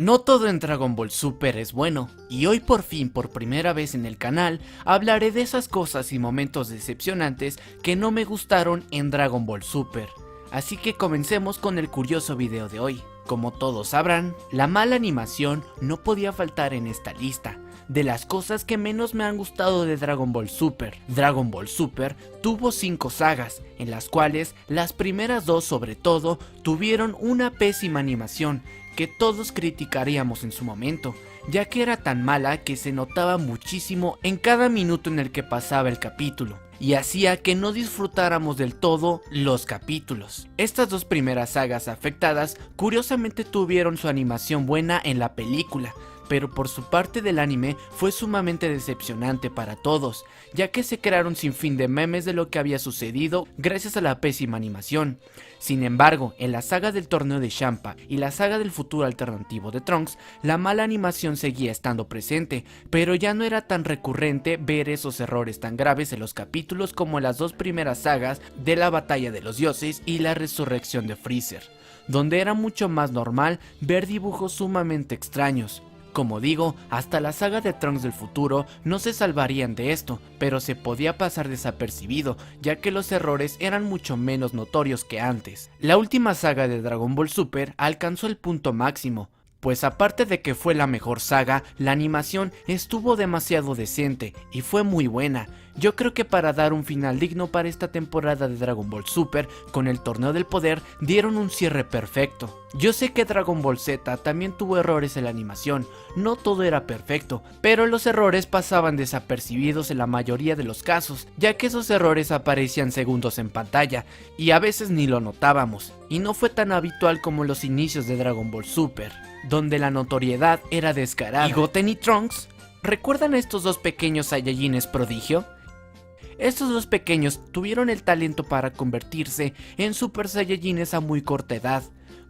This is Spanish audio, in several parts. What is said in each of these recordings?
No todo en Dragon Ball Super es bueno, y hoy por fin, por primera vez en el canal, hablaré de esas cosas y momentos decepcionantes que no me gustaron en Dragon Ball Super. Así que comencemos con el curioso video de hoy. Como todos sabrán, la mala animación no podía faltar en esta lista. De las cosas que menos me han gustado de Dragon Ball Super. Dragon Ball Super tuvo 5 sagas, en las cuales las primeras 2 sobre todo tuvieron una pésima animación que todos criticaríamos en su momento, ya que era tan mala que se notaba muchísimo en cada minuto en el que pasaba el capítulo, y hacía que no disfrutáramos del todo los capítulos. Estas 2 primeras sagas afectadas curiosamente tuvieron su animación buena en la película, pero por su parte del anime fue sumamente decepcionante para todos, ya que se crearon sin fin de memes de lo que había sucedido gracias a la pésima animación. Sin embargo, en la saga del torneo de Champa y la saga del futuro alternativo de Trunks, la mala animación seguía estando presente, pero ya no era tan recurrente ver esos errores tan graves en los capítulos como en las 2 primeras sagas de la batalla de los dioses y la resurrección de Freezer, donde era mucho más normal ver dibujos sumamente extraños. Como digo, hasta la saga de Trunks del futuro no se salvarían de esto, pero se podía pasar desapercibido, ya que los errores eran mucho menos notorios que antes. La última saga de Dragon Ball Super alcanzó el punto máximo, pues aparte de que fue la mejor saga, la animación estuvo demasiado decente y fue muy buena. Yo creo que para dar un final digno para esta temporada de Dragon Ball Super, con el torneo del poder, dieron un cierre perfecto. Yo sé que Dragon Ball Z también tuvo errores en la animación, no todo era perfecto, pero los errores pasaban desapercibidos en la mayoría de los casos, ya que esos errores aparecían segundos en pantalla, y a veces ni lo notábamos, y no fue tan habitual como los inicios de Dragon Ball Super, donde la notoriedad era descarada. ¿Y Goten y Trunks? ¿Recuerdan a estos 2 pequeños Saiyajines prodigio? Estos 2 pequeños tuvieron el talento para convertirse en Super Saiyajines a muy corta edad.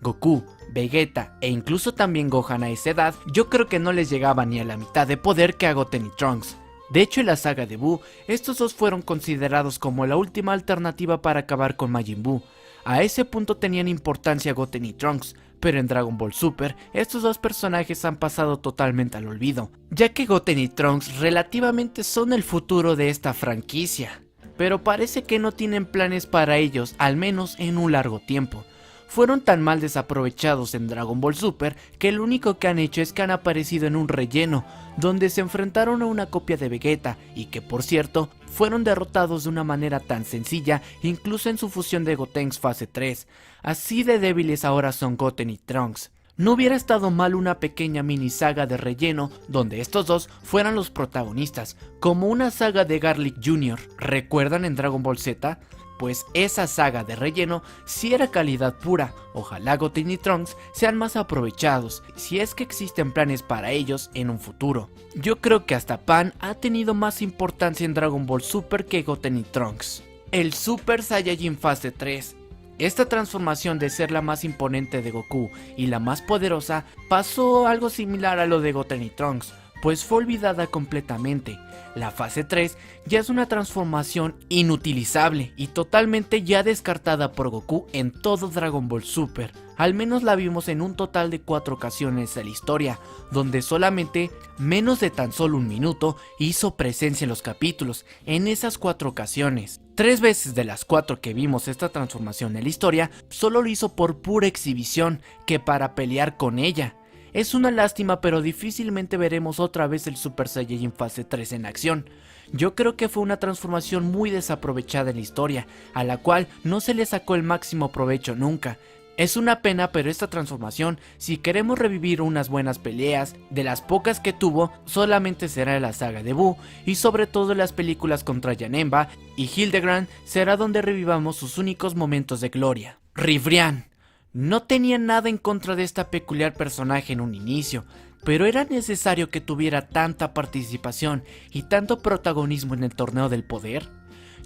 Goku, Vegeta e incluso también Gohan a esa edad, yo creo que no les llegaba ni a la mitad de poder que a Goten y Trunks. De hecho, en la saga de Buu, estos 2 fueron considerados como la última alternativa para acabar con Majin Buu. A ese punto tenían importancia Goten y Trunks, pero en Dragon Ball Super, estos 2 personajes han pasado totalmente al olvido, ya que Goten y Trunks relativamente son el futuro de esta franquicia, pero parece que no tienen planes para ellos, al menos en un largo tiempo. Fueron tan mal desaprovechados en Dragon Ball Super que lo único que han hecho es que han aparecido en un relleno, donde se enfrentaron a una copia de Vegeta y que por cierto, fueron derrotados de una manera tan sencilla incluso en su fusión de Gotenks fase 3, así de débiles ahora son Goten y Trunks. No hubiera estado mal una pequeña mini saga de relleno donde estos 2 fueran los protagonistas, como una saga de Garlic Jr. ¿Recuerdan en Dragon Ball Z? Pues esa saga de relleno sí era calidad pura. Ojalá Goten y Trunks sean más aprovechados, si es que existen planes para ellos en un futuro. Yo creo que hasta Pan ha tenido más importancia en Dragon Ball Super que Goten y Trunks. El Super Saiyajin fase 3. Esta transformación de ser la más imponente de Goku y la más poderosa pasó algo similar a lo de Goten y Trunks, pues fue olvidada completamente. La fase 3 ya es una transformación inutilizable y totalmente ya descartada por Goku en todo Dragon Ball Super. Al menos la vimos en un total de 4 ocasiones en la historia, donde solamente menos de tan solo un minuto hizo presencia en los capítulos, en esas 4 ocasiones. 3 veces de las 4 que vimos esta transformación en la historia, solo lo hizo por pura exhibición, que para pelear con ella. Es una lástima, pero difícilmente veremos otra vez el Super Saiyajin fase 3 en acción. Yo creo que fue una transformación muy desaprovechada en la historia, a la cual no se le sacó el máximo provecho nunca. Es una pena, pero esta transformación, si queremos revivir unas buenas peleas, de las pocas que tuvo, solamente será en la saga de Buu, y sobre todo en las películas contra Janemba y Hildebrand será donde revivamos sus únicos momentos de gloria. Ribrianne. No tenía nada en contra de esta peculiar personaje en un inicio, pero era necesario que tuviera tanta participación y tanto protagonismo en el torneo del poder.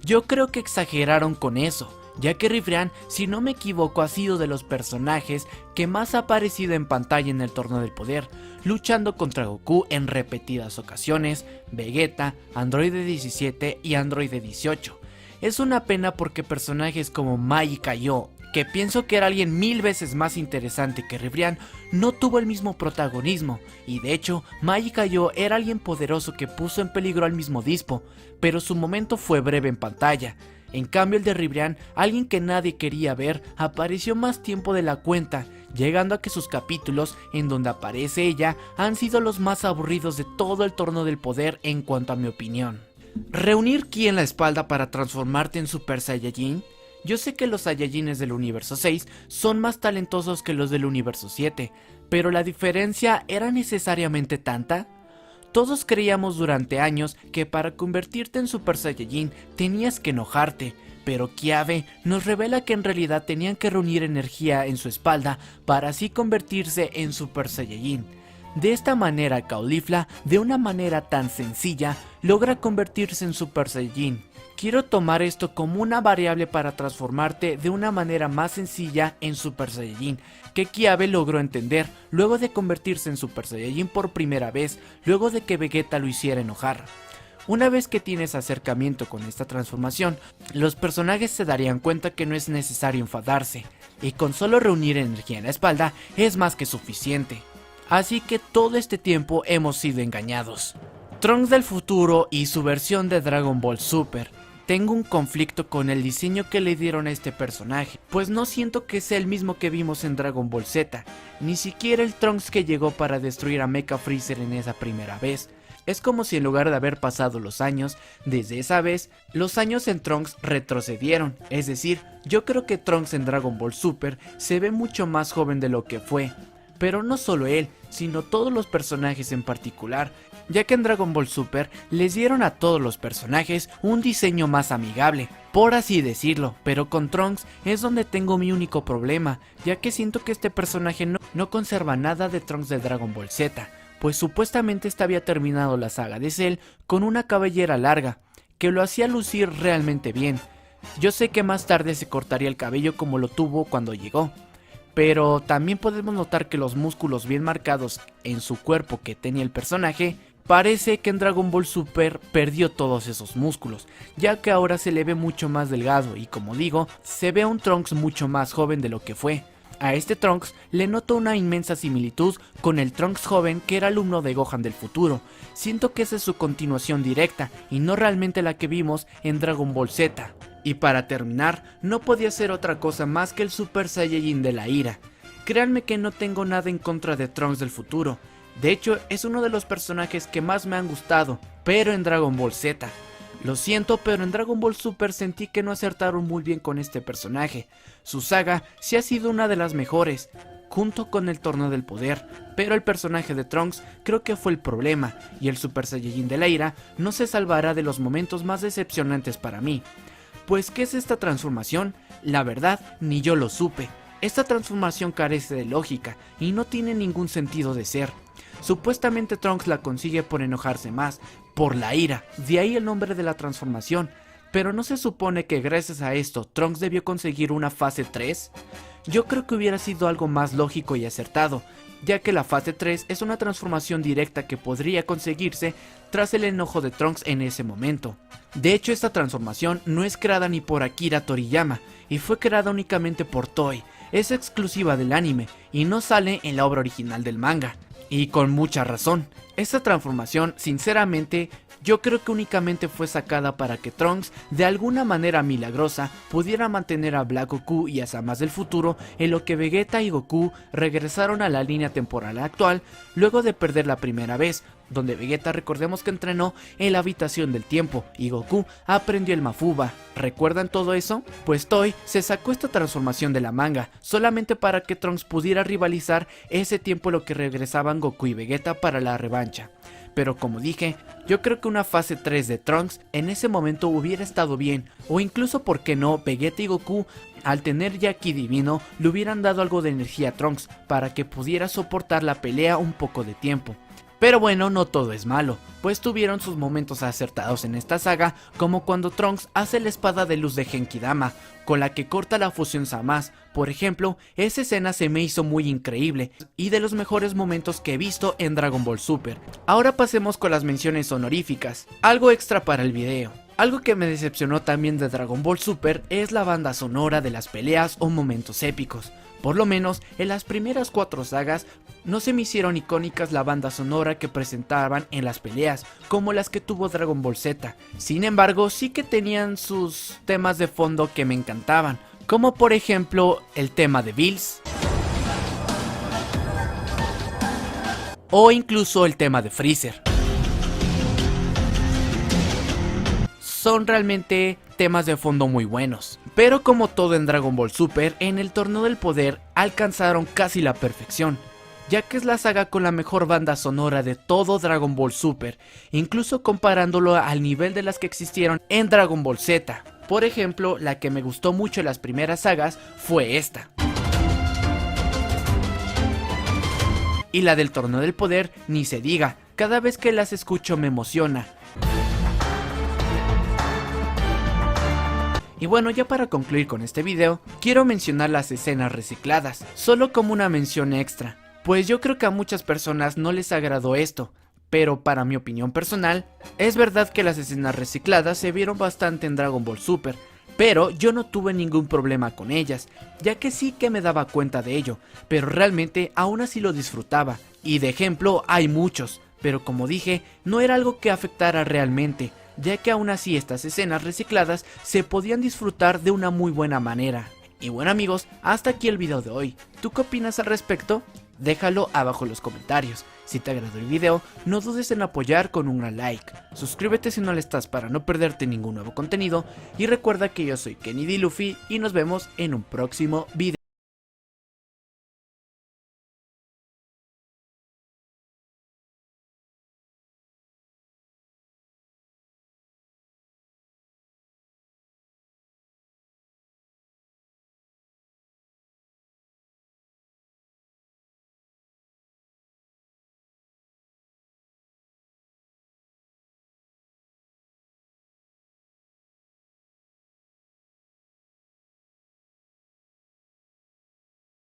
Yo creo que exageraron con eso, ya que Ribrianne, si no me equivoco, ha sido de los personajes que más ha aparecido en pantalla en el torneo del poder, luchando contra Goku en repetidas ocasiones, Vegeta, Androide 17 y Androide 18. Es una pena porque personajes como Mai y Kaio que pienso que era alguien 1000 veces más interesante que Ribrianne, no tuvo el mismo protagonismo, y de hecho, Magi Kaiô era alguien poderoso que puso en peligro al mismo Dispo, pero su momento fue breve en pantalla. En cambio el de Ribrianne, alguien que nadie quería ver, apareció más tiempo de la cuenta, llegando a que sus capítulos, en donde aparece ella, han sido los más aburridos de todo el Torneo del Poder en cuanto a mi opinión. ¿Reunir ki en la espalda para transformarte en Super Saiyajin? Yo sé que los Saiyajines del universo 6 son más talentosos que los del universo 7, pero ¿la diferencia era necesariamente tanta? Todos creíamos durante años que para convertirte en Super Saiyajin tenías que enojarte, pero Kiabe nos revela que en realidad tenían que reunir energía en su espalda para así convertirse en Super Saiyajin. De esta manera Caulifla, de una manera tan sencilla, logra convertirse en Super Saiyajin. Quiero tomar esto como una variable para transformarte de una manera más sencilla en Super Saiyajin, que Kiabe logró entender luego de convertirse en Super Saiyajin por primera vez, luego de que Vegeta lo hiciera enojar. Una vez que tienes acercamiento con esta transformación, los personajes se darían cuenta que no es necesario enfadarse, y con solo reunir energía en la espalda es más que suficiente. Así que todo este tiempo hemos sido engañados. Trunks del futuro y su versión de Dragon Ball Super. Tengo un conflicto con el diseño que le dieron a este personaje, pues no siento que sea el mismo que vimos en Dragon Ball Z, ni siquiera el Trunks que llegó para destruir a Mecha Freezer en esa primera vez. Es como si en lugar de haber pasado los años, desde esa vez, los años en Trunks retrocedieron, es decir, yo creo que Trunks en Dragon Ball Super se ve mucho más joven de lo que fue. Pero no solo él, sino todos los personajes en particular, ya que en Dragon Ball Super les dieron a todos los personajes un diseño más amigable, por así decirlo, pero con Trunks es donde tengo mi único problema, ya que siento que este personaje no conserva nada de Trunks de Dragon Ball Z, pues supuestamente había terminado la saga de Cell con una cabellera larga, que lo hacía lucir realmente bien. Yo sé que más tarde se cortaría el cabello como lo tuvo cuando llegó, pero también podemos notar que los músculos bien marcados en su cuerpo que tenía el personaje, parece que en Dragon Ball Super perdió todos esos músculos, ya que ahora se le ve mucho más delgado y, como digo, se ve a un Trunks mucho más joven de lo que fue. A este Trunks le noto una inmensa similitud con el Trunks joven que era alumno de Gohan del futuro. Siento que esa es su continuación directa y no realmente la que vimos en Dragon Ball Z. Y para terminar, no podía ser otra cosa más que el Super Saiyajin de la ira. Créanme que no tengo nada en contra de Trunks del futuro. De hecho, es uno de los personajes que más me han gustado, pero en Dragon Ball Z. Lo siento, pero en Dragon Ball Super sentí que no acertaron muy bien con este personaje. Su saga sí ha sido una de las mejores, junto con el Torneo del Poder, pero el personaje de Trunks creo que fue el problema, y el Super Saiyajin de la ira no se salvará de los momentos más decepcionantes para mí. Pues, ¿qué es esta transformación? La verdad, ni yo lo supe. Esta transformación carece de lógica y no tiene ningún sentido de ser. Supuestamente Trunks la consigue por enojarse más, por la ira, de ahí el nombre de la transformación. Pero ¿no se supone que gracias a esto Trunks debió conseguir una fase 3? Yo creo que hubiera sido algo más lógico y acertado, ya que la fase 3 es una transformación directa que podría conseguirse tras el enojo de Trunks en ese momento. De hecho, esta transformación no es creada ni por Akira Toriyama, y fue creada únicamente por Toei, es exclusiva del anime, y no sale en la obra original del manga. Y con mucha razón. Esta transformación, sinceramente, yo creo que únicamente fue sacada para que Trunks, de alguna manera milagrosa, pudiera mantener a Black Goku y a Zamasu del futuro en lo que Vegeta y Goku regresaron a la línea temporal actual luego de perder la primera vez, donde Vegeta, recordemos que entrenó en la habitación del tiempo y Goku aprendió el Mafuba. ¿Recuerdan todo eso? Pues Toei se sacó esta transformación de la manga solamente para que Trunks pudiera rivalizar ese tiempo en lo que regresaban Goku y Vegeta para la revancha. Pero como dije, yo creo que una fase 3 de Trunks en ese momento hubiera estado bien, o incluso, ¿por qué no?, Vegeta y Goku, al tener ya ki divino, le hubieran dado algo de energía a Trunks para que pudiera soportar la pelea un poco de tiempo. Pero bueno, no todo es malo, pues tuvieron sus momentos acertados en esta saga, como cuando Trunks hace la espada de luz de Genkidama, con la que corta la fusión Zamasu. Por ejemplo, esa escena se me hizo muy increíble, y de los mejores momentos que he visto en Dragon Ball Super. Ahora pasemos con las menciones honoríficas, algo extra para el video. Algo que me decepcionó también de Dragon Ball Super es la banda sonora de las peleas o momentos épicos. Por lo menos en las primeras 4 sagas no se me hicieron icónicas la banda sonora que presentaban en las peleas, como las que tuvo Dragon Ball Z. Sin embargo, sí que tenían sus temas de fondo que me encantaban, como por ejemplo el tema de Bills, o incluso el tema de Freezer. Son realmente temas de fondo muy buenos. Pero como todo en Dragon Ball Super, en el Torneo del Poder alcanzaron casi la perfección, ya que es la saga con la mejor banda sonora de todo Dragon Ball Super, incluso comparándolo al nivel de las que existieron en Dragon Ball Z. Por ejemplo, la que me gustó mucho en las primeras sagas fue esta. Y la del Torneo del Poder ni se diga, cada vez que las escucho me emociona. Y bueno, ya para concluir con este video, quiero mencionar las escenas recicladas, solo como una mención extra, pues yo creo que a muchas personas no les agradó esto, pero para mi opinión personal, es verdad que las escenas recicladas se vieron bastante en Dragon Ball Super, pero yo no tuve ningún problema con ellas, ya que sí que me daba cuenta de ello, pero realmente aún así lo disfrutaba, y de ejemplo hay muchos, pero como dije, no era algo que afectara realmente, ya que aún así estas escenas recicladas se podían disfrutar de una muy buena manera. Y bueno amigos, hasta aquí el video de hoy. ¿Tú qué opinas al respecto? Déjalo abajo en los comentarios. Si te agradó el video, no dudes en apoyar con un gran like. Suscríbete si no lo estás para no perderte ningún nuevo contenido. Y recuerda que yo soy Kenny D. Luffy y nos vemos en un próximo video.